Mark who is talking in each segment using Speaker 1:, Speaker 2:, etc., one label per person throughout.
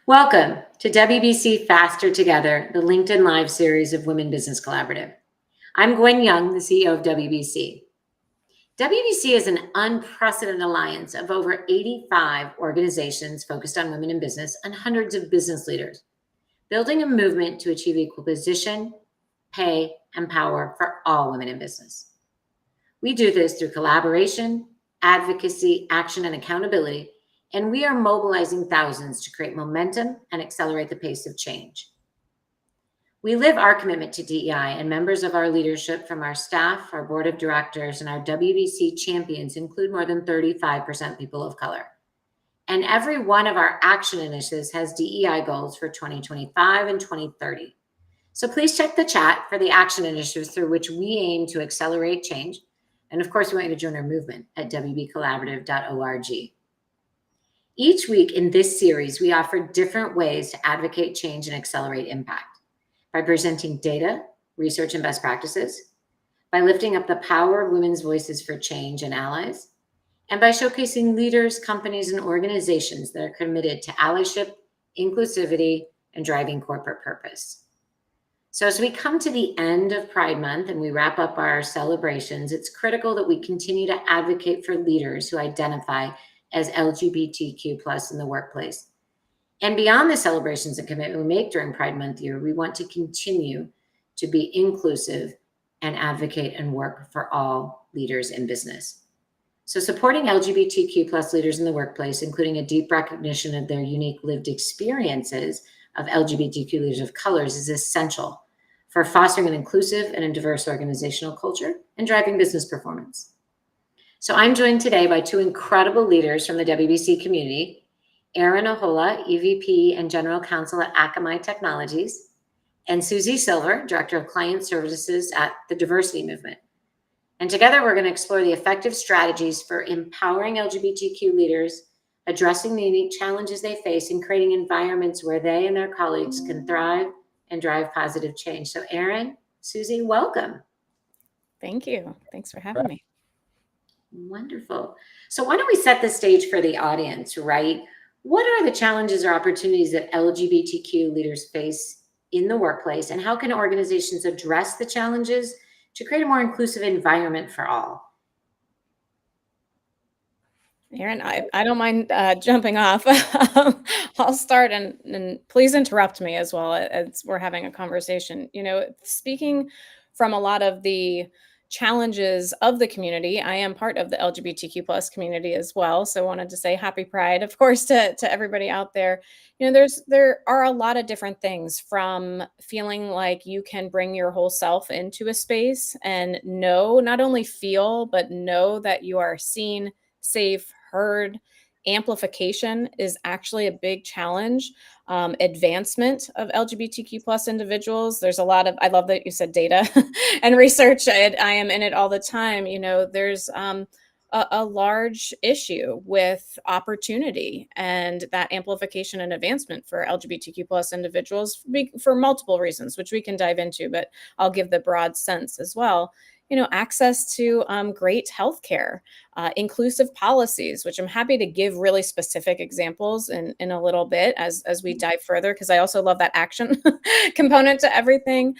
Speaker 1: Welcome to WBC Faster Together, the LinkedIn Live series of Women Business Collaborative. I'm Gwen Young, the CEO of WBC. WBC is an unprecedented alliance of over 85 organizations focused on women in business and hundreds of business leaders, building a movement to achieve equal position, pay, and power for all women in business. We do this through collaboration, advocacy, action, and accountability, and we are mobilizing thousands to create momentum and accelerate the pace of change. We live our commitment to DEI, and members of our leadership from our staff, our board of directors, and our WBC champions include more than 35% people of color. And every one of our action initiatives has DEI goals for 2025 and 2030. So please check the chat for the action initiatives through which we aim to accelerate change. And of course, we want you to join our movement at wbcollaborative.org. Each week in this series, we offer different ways to advocate change and accelerate impact by presenting data, research, and best practices, by lifting up the power of women's voices for change and allies, and by showcasing leaders, companies, and organizations that are committed to allyship, inclusivity, and driving corporate purpose. So as we come to the end of Pride Month and we wrap up our celebrations, it's critical that we continue to advocate for leaders who identify as LGBTQ+ in the workplace. And beyond the celebrations and commitment we make during Pride Month year, we want to continue to be inclusive and advocate and work for all leaders in business. So supporting LGBTQ+ leaders in the workplace, including a deep recognition of their unique lived experiences of LGBTQ leaders of colors, is essential for fostering an inclusive and a diverse organizational culture and driving business performance. So I'm joined today by two incredible leaders from the WBC community, Erin Ahola, EVP and General Counsel at Akamai Technologies, and Susie Silver, Director of Client Services at the Diversity Movement. And together we're going to explore the effective strategies for empowering LGBTQ leaders, addressing the unique challenges they face, and creating environments where they and their colleagues can thrive and drive positive change. So Erin, Susie, welcome.
Speaker 2: Thank you. Thanks for having me.
Speaker 1: Wonderful. So why don't we set the stage for the audience, right? What are the challenges or opportunities that LGBTQ leaders face in the workplace, and how can organizations address the challenges to create a more inclusive environment for all?
Speaker 2: Erin, I don't mind jumping off. I'll start and please interrupt me as well as we're having a conversation. Speaking from a lot of the challenges of the community, I am part of the LGBTQ+ community as well. So I wanted to say happy Pride, of course, to everybody out there. There are a lot of different things, from feeling like you can bring your whole self into a space and not only feel, but know that you are seen, safe, heard. Amplification is actually a big challenge. Advancement of LGBTQ+ individuals. There's a lot of, I love that you said data and research. I am in it all the time. There's a large issue with opportunity and that amplification and advancement for LGBTQ+ individuals for multiple reasons, which we can dive into, but I'll give the broad sense as well. Access to great healthcare, inclusive policies, which I'm happy to give really specific examples in a little bit as we dive further, because I also love that action component to everything.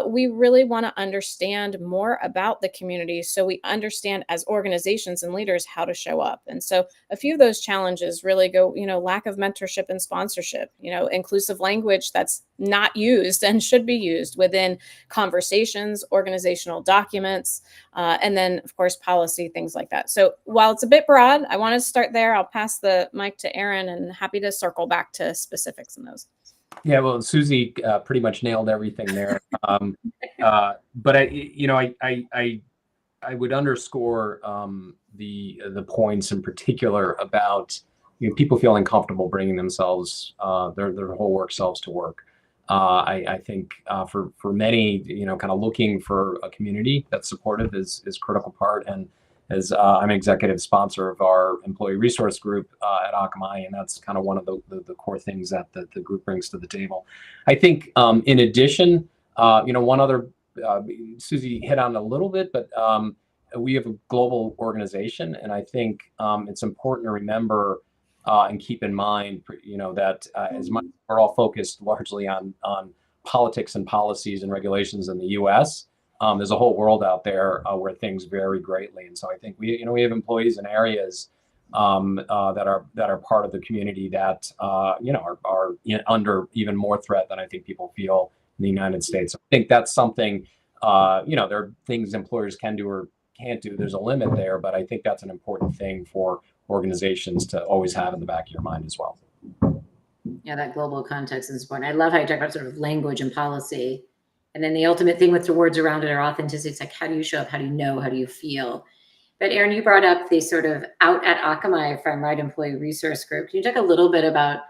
Speaker 2: We really want to understand more about the community so we understand as organizations and leaders how to show up. And so a few of those challenges really go, lack of mentorship and sponsorship, inclusive language that's not used and should be used within conversations, organizational documents, and then, of course, policy, things like that. So while it's a bit broad, I want to start there. I'll pass the mic to Erin and happy to circle back to specifics in those.
Speaker 3: Yeah, well, Susie pretty much nailed everything there. But I would underscore the points in particular about people feeling comfortable bringing themselves, their whole work selves to work. I think for many, kind of looking for a community that's supportive is critical part. And as I'm executive sponsor of our employee resource group at Akamai, and that's kind of one of the core things that the group brings to the table. I think in addition, one other, Susie hit on a little bit, but we have a global organization, and I think it's important to remember and keep in mind, that as much we're all focused largely on politics and policies and regulations in the U.S., there's a whole world out there where things vary greatly. And so I think we have employees in areas that are part of the community that are under even more threat than I think people feel in the United States. I think that's something there are things employers can do or can't do. There's a limit there, but I think that's an important thing for organizations to always have in the back of your mind as well.
Speaker 1: Yeah, that global context is important. I love how you talk about sort of language and policy. And then the ultimate thing with the words around it are authenticity. It's like, how do you show up? How do you know? How do you feel? But Erin, you brought up the sort of out at Akamai, if I'm right, employee resource group. Can you talk a little bit about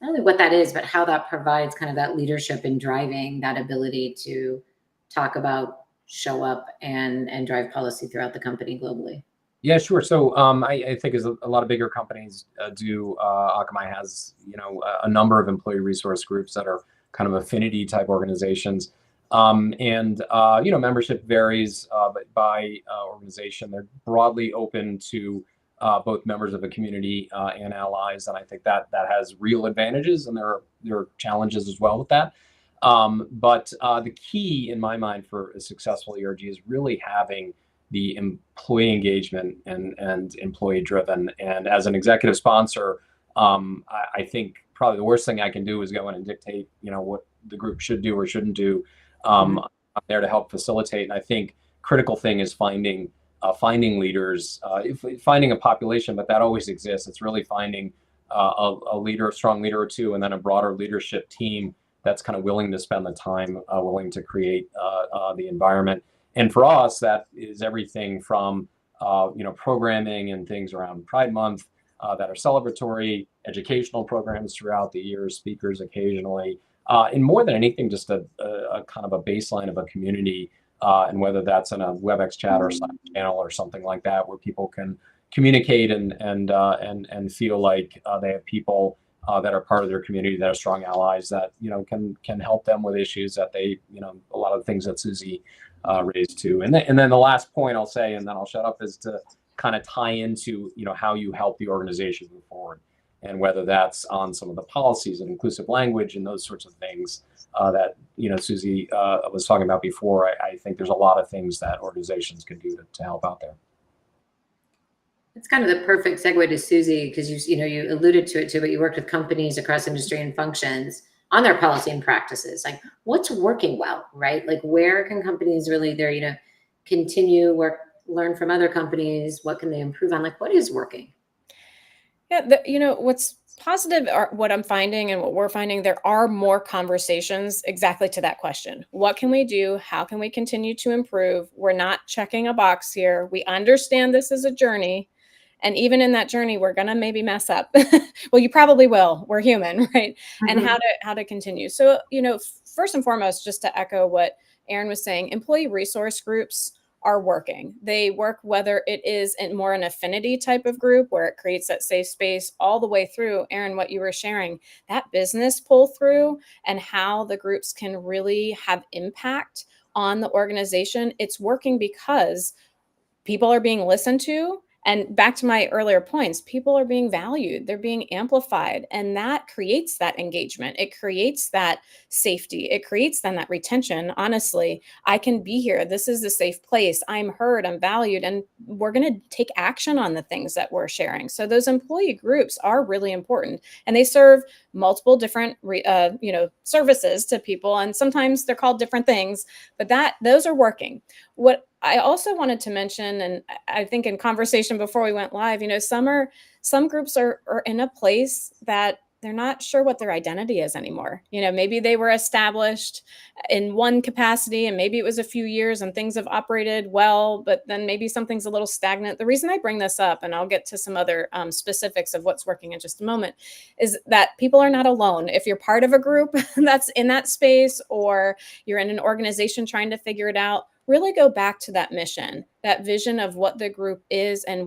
Speaker 1: not only what that is, but how that provides kind of that leadership in driving that ability to talk about, show up, and drive policy throughout the company globally?
Speaker 3: Yeah, sure. So I think as a lot of bigger companies do, Akamai has a number of employee resource groups that are kind of affinity type organizations, and membership varies by organization. They're broadly open to both members of the community and allies, and I think that has real advantages, and there are challenges as well with that. But the key in my mind for a successful ERG is really having the employee engagement and employee driven. And as an executive sponsor, I think probably the worst thing I can do is go in and dictate, what the group should do or shouldn't do. I'm there to help facilitate. And I think critical thing is finding leaders, finding a population, but that always exists. It's really finding a leader, a strong leader or two, and then a broader leadership team that's kind of willing to spend the time, willing to create the environment. And for us, that is everything from programming and things around Pride Month that are celebratory, educational programs throughout the year, speakers occasionally, and more than anything, just a kind of a baseline of a community, and whether that's in a WebEx chat or Slack channel or something like that, where people can communicate and feel like they have people that are part of their community, that are strong allies, that can help them with issues that they a lot of the things that Susie raised too. And then the last point I'll say, and then I'll shut up, is to kind of tie into how you help the organization move forward, and whether that's on some of the policies and inclusive language and those sorts of things that Susie was talking about before. I think there's a lot of things that organizations can do to help out there.
Speaker 1: It's kind of the perfect segue to Susie, because you alluded to it too, but you worked with companies across industry and functions on their policy and practices. Like, what's working well, right? Like, where can companies really continue work, learn from other companies? What can they improve on? Like, what is working?
Speaker 2: Yeah, what's positive are what I'm finding and what we're finding, there are more conversations exactly to that question. What can we do? How can we continue to improve? We're not checking a box here. We understand this is a journey. And even in that journey, we're going to maybe mess up. Well, you probably will. We're human, right? Mm-hmm. And how to continue. So, first and foremost, just to echo what Erin was saying, employee resource groups are working. They work whether it is in more an affinity type of group where it creates that safe space, all the way through, Erin, what you were sharing, that business pull through and how the groups can really have impact on the organization. It's working because people are being listened to. And back to my earlier points, people are being valued, they're being amplified, and that creates that engagement. It creates that safety. It creates then that retention. Honestly, I can be here. This is a safe place. I'm heard, I'm valued, and we're going to take action on the things that we're sharing. So those employee groups are really important, and they serve multiple different services to people, and sometimes they're called different things, but those are working. What I also wanted to mention, and I think in conversation before we went live, some groups are in a place that they're not sure what their identity is anymore. Maybe they were established in one capacity and maybe it was a few years and things have operated well, but then maybe something's a little stagnant. The reason I bring this up, and I'll get to some other specifics of what's working in just a moment, is that people are not alone. If you're part of a group that's in that space, or you're in an organization trying to figure it out, really go back to that mission, that vision of what the group is and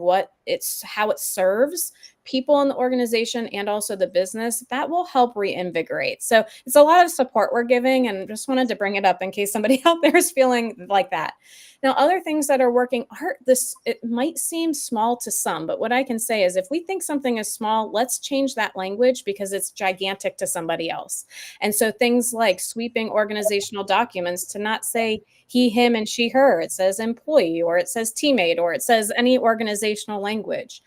Speaker 2: how it serves people in the organization and also the business, that will help reinvigorate. So it's a lot of support we're giving, and just wanted to bring it up in case somebody out there is feeling like that. Now, other things that are working are this, it might seem small to some, but what I can say is if we think something is small, let's change that language because it's gigantic to somebody else. And so things like sweeping organizational documents to not say he, him, and she, her, it says employee, or it says teammate, or it says any organizational language.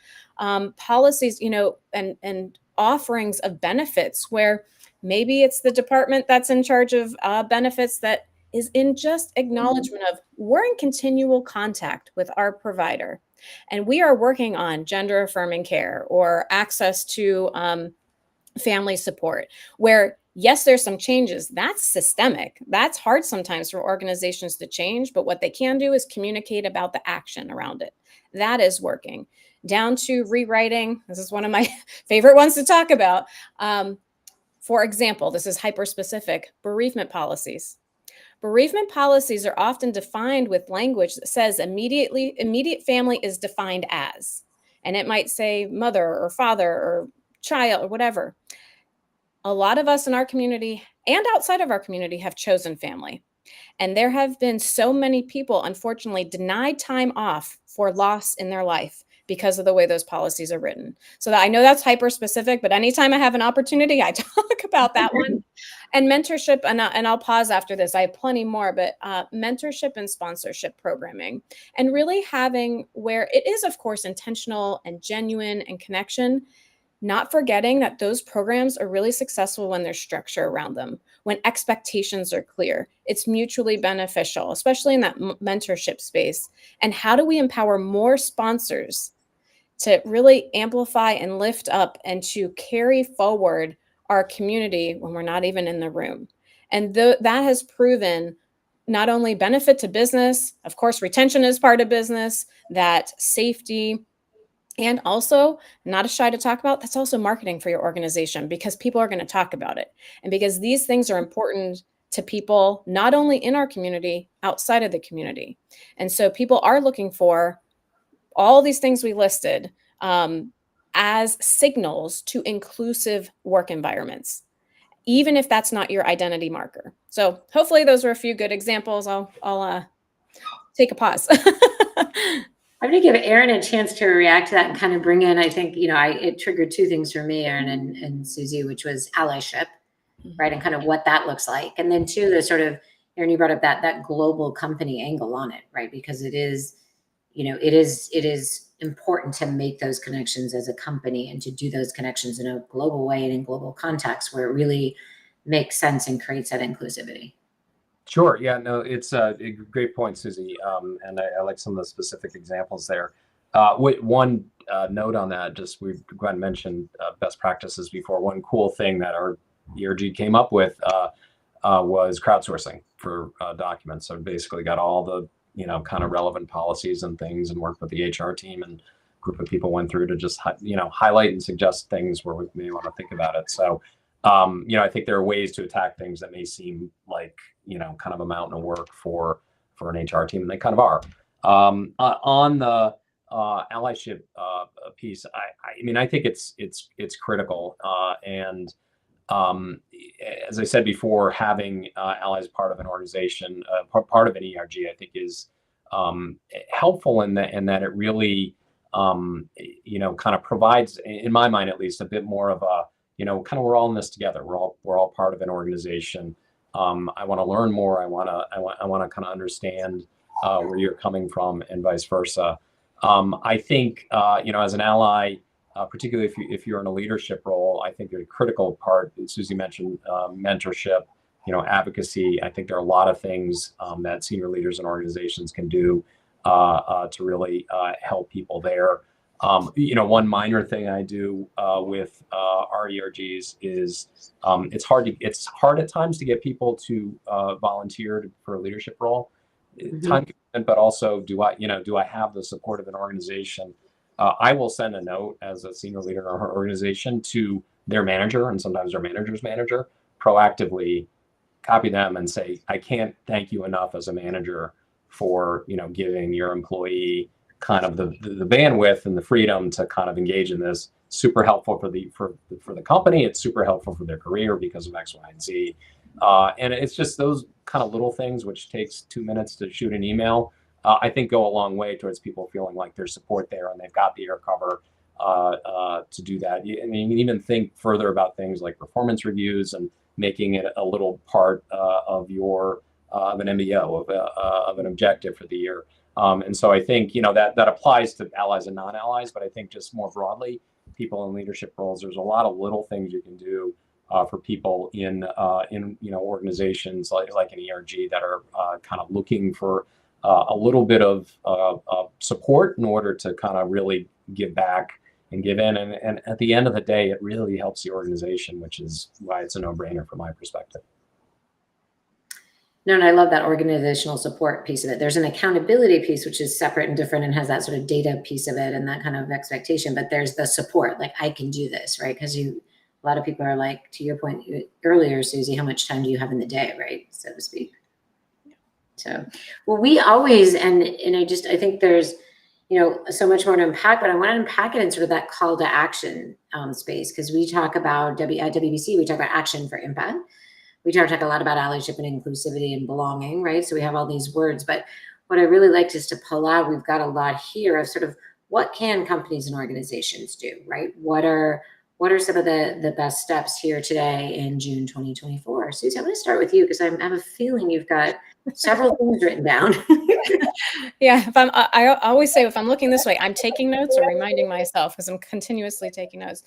Speaker 2: Policies, and offerings of benefits where maybe it's the department that's in charge of benefits that is in just acknowledgement of we're in continual contact with our provider and we are working on gender affirming care or access to family support, where yes, there's some changes. That's systemic. That's hard sometimes for organizations to change, but what they can do is communicate about the action around it. That is working. Down to rewriting. This is one of my favorite ones to talk about. For example, this is hyper specific, bereavement policies. Bereavement policies are often defined with language that says immediate family is defined as, and it might say mother or father or child or whatever. A lot of us in our community and outside of our community have chosen family. And there have been so many people, unfortunately, denied time off for loss in their life because of the way those policies are written. So I know that's hyper specific, but anytime I have an opportunity, I talk about that one. And mentorship, and I'll pause after this. I have plenty more, but mentorship and sponsorship programming. And really having where it is, of course, intentional and genuine and connection, not forgetting that those programs are really successful when there's structure around them, when expectations are clear. It's mutually beneficial, especially in that mentorship space. And how do we empower more sponsors to really amplify and lift up and to carry forward our community when we're not even in the room? And that has proven not only benefit to business, of course, retention is part of business, that safety, and also, not shy to talk about, that's also marketing for your organization because people are going to talk about it. And because these things are important to people, not only in our community, outside of the community. And so people are looking for all these things we listed as signals to inclusive work environments, even if that's not your identity marker. So hopefully those are a few good examples. I'll take a pause.
Speaker 1: I'm going to give Erin a chance to react to that and kind of bring in, I think, it triggered two things for me, Erin and Susie, which was allyship, right? And kind of what that looks like. And then two, the sort of, Erin, you brought up that global company angle on it, right? Because it is important to make those connections as a company and to do those connections in a global way and in global context where it really makes sense and creates that inclusivity.
Speaker 3: Sure. Yeah, no, it's a great point, Susie. And I like some of the specific examples there. One note on that, just Gwen mentioned best practices before. One cool thing that our ERG came up with was crowdsourcing for documents. So basically got all the, kind of relevant policies and things and worked with the HR team, and a group of people went through to just, highlight and suggest things where we may want to think about it. So, I think there are ways to attack things that may seem like, kind of a mountain of work for an HR team, and they kind of are. On the allyship piece, I think it's critical. And as I said before, having allies part of an organization, part of an ERG, I think is helpful in that it really, kind of provides, in my mind at least, a bit more of a, kind of we're all in this together. We're all part of an organization. I want to learn more. I want to kind of understand where you're coming from, and vice versa. I think as an ally, particularly if you're in a leadership role, I think a critical part, Susie mentioned, mentorship, advocacy. I think there are a lot of things that senior leaders and organizations can do to really help people there. One minor thing I do with our ERGs is it's hard at times to get people to volunteer for a leadership role. Time commitment, but also do I have the support of an organization? I will send a note as a senior leader in our organization to their manager, and sometimes their manager's manager, proactively copy them and say, I can't thank you enough as a manager for giving your employee kind of the bandwidth and the freedom to kind of engage in this. super helpful for the company. It's super helpful for their career because of X, Y, and Z. And it's just those kind of little things, which takes 2 minutes to shoot an email, I think go a long way towards people feeling like there's support there and they've got the air cover to do that. And you can even think further about things like performance reviews and making it a little part of your of an MBO, of an objective for the year. And so I think, that applies to allies and non-allies, but I think just more broadly, people in leadership roles, there's a lot of little things you can do for people in organizations like an ERG that are kind of looking for a little bit of support in order to kind of really give back and give in. And at the end of the day, it really helps the organization, which is why it's a no-brainer from my perspective.
Speaker 1: No, and I love that organizational support piece of it. There's an accountability piece, which is separate and different and has that sort of data piece of it and that kind of expectation. But there's the support, like I can do this, right? Because a lot of people are like, to your point earlier, Susie, how much time do you have in the day, right? So to speak. So, well, we always, and I think there's, so much more to unpack, but I want to unpack it in sort of that call to action space. Because we talk about at WBC, we talk about action for impact. We talk a lot about allyship and inclusivity and belonging, right? So we have all these words, but what I really like is to pull out, we've got a lot here of sort of what can companies and organizations do, right? What are some of the best steps here today in June 2024? Susie, I'm going to start with you because I have a feeling you've got several things written down.
Speaker 2: Yeah, I always say if I'm looking this way, I'm taking notes or reminding myself because I'm continuously taking notes.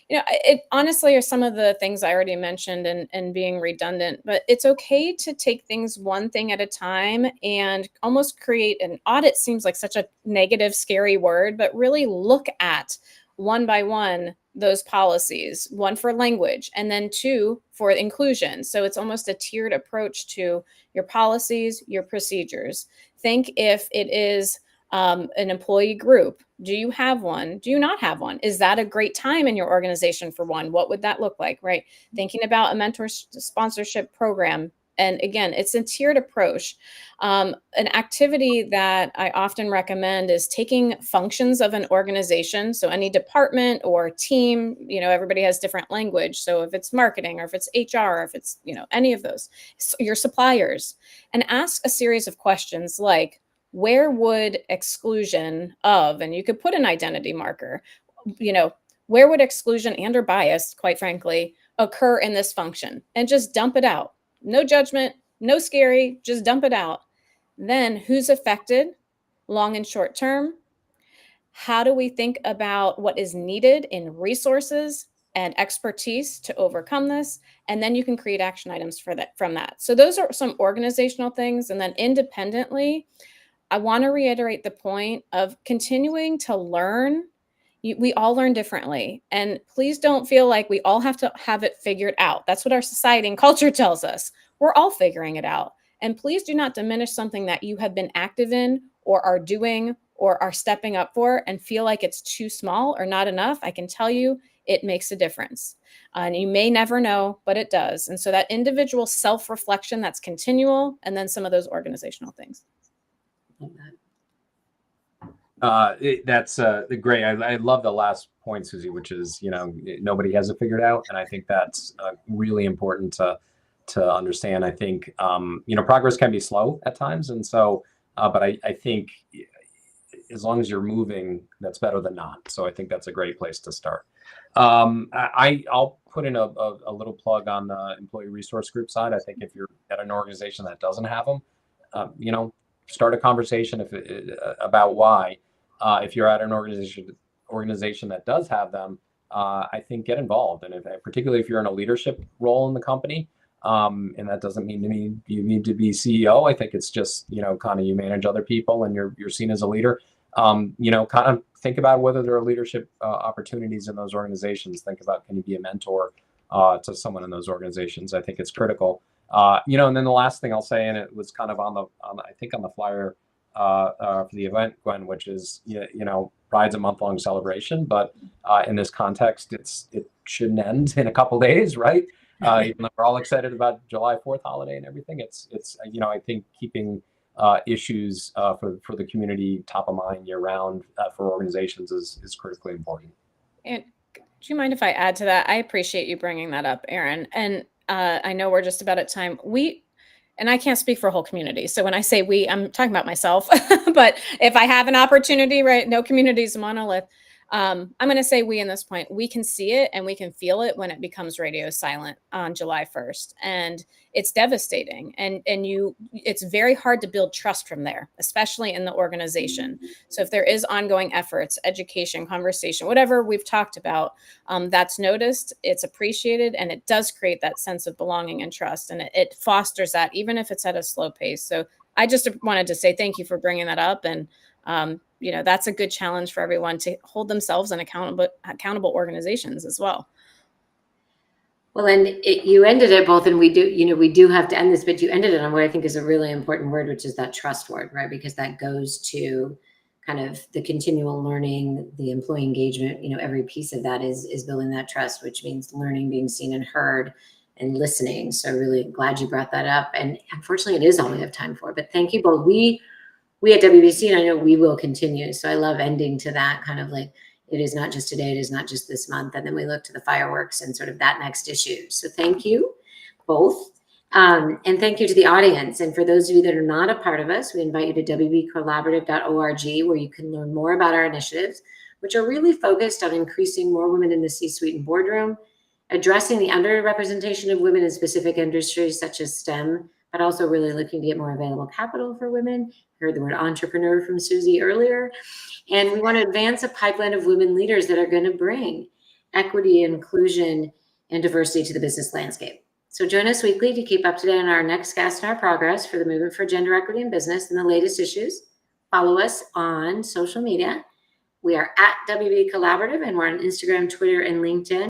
Speaker 2: It honestly are some of the things I already mentioned and being redundant, but it's okay to take things one thing at a time and almost create an audit. Seems like such a negative, scary word, but really look at one by one those policies, one for language and then two for inclusion. So it's almost a tiered approach to your policies, your procedures. Think if it is an employee group. Do you have one? Do you not have one? Is that a great time in your organization for one? What would that look like, right? Thinking about a mentor sponsorship program. And again, it's a tiered approach. An activity that I often recommend is taking functions of an organization. So any department or team, everybody has different language. So if it's marketing or if it's HR, or if it's, any of those, your suppliers, and ask a series of questions like, where would exclusion of, and you could put an identity marker, where would exclusion and or bias, quite frankly, occur in this function? And just dump it out. No judgment, no scary, just dump it out. Then who's affected, long and short term? How do we think about what is needed in resources and expertise to overcome this? And then you can create action items from that. So those are some organizational things. And then independently, I want to reiterate the point of continuing to learn. We all learn differently. And please don't feel like we all have to have it figured out. That's what our society and culture tells us. We're all figuring it out. And please do not diminish something that you have been active in or are doing or are stepping up for and feel like it's too small or not enough. I can tell you it makes a difference. And you may never know, but it does. And so that individual self-reflection, that's continual, and then some of those organizational things.
Speaker 3: That's great. I love the last point, Susie, which is, nobody has it figured out. And I think that's really important to understand. I think, progress can be slow at times. And so, but I think as long as you're moving, that's better than not. So I think that's a great place to start. I'll put in a little plug on the employee resource group side. I think if you're at an organization that doesn't have them, start a conversation about why. If you're at an organization that does have them, I think get involved. And particularly if you're in a leadership role in the company, and that doesn't mean you need to be CEO. I think it's just, kind of you manage other people and you're seen as a leader. Kind of think about whether there are leadership opportunities in those organizations. Think about, can you be a mentor to someone in those organizations? I think it's critical. And then the last thing I'll say, and it was kind of on the flyer for the event, Gwen, which is, Pride's a month-long celebration, but in this context, it shouldn't end in a couple days, right? Even though we're all excited about July 4th holiday and everything, it's I think keeping issues for the community top of mind year round for organizations is critically important.
Speaker 2: And Do you mind if I add to that? I appreciate you bringing that up, Erin. And I know we're just about at time. And I can't speak for a whole community. So when I say we, I'm talking about myself. But if I have an opportunity, right, no community is a monolith. I'm going to say we in this point, we can see it and we can feel it when it becomes radio silent on July 1st. And it's devastating. And it's very hard to build trust from there, especially in the organization. So if there is ongoing efforts, education, conversation, whatever we've talked about, that's noticed, it's appreciated, and it does create that sense of belonging and trust. And it fosters that, even if it's at a slow pace. So I just wanted to say thank you for bringing that up. And that's a good challenge for everyone to hold themselves and accountable organizations as well.
Speaker 1: Well, and you ended it both, and we do have to end this, but you ended it on what I think is a really important word, which is that trust word, right? Because that goes to kind of the continual learning, the employee engagement, every piece of that is building that trust, which means learning, being seen and heard, and listening. So really glad you brought that up. And unfortunately, it is all we have time for, but thank you both. We at WBC, and I know we will continue. So I love ending to that kind of like, it is not just today, it is not just this month. And then we look to the fireworks and sort of that next issue. So thank you both. And thank you to the audience. And for those of you that are not a part of us, we invite you to wbcollaborative.org, where you can learn more about our initiatives, which are really focused on increasing more women in the C-suite and boardroom, addressing the underrepresentation of women in specific industries such as STEM, but also really looking to get more available capital for women. Heard the word entrepreneur from Susie earlier. And we want to advance a pipeline of women leaders that are going to bring equity, inclusion, and diversity to the business landscape. So join us weekly to keep up to date on our next guest and our progress for the movement for gender equity in business and the latest issues. Follow us on social media. We are at WB Collaborative, and we're on Instagram, Twitter, and LinkedIn.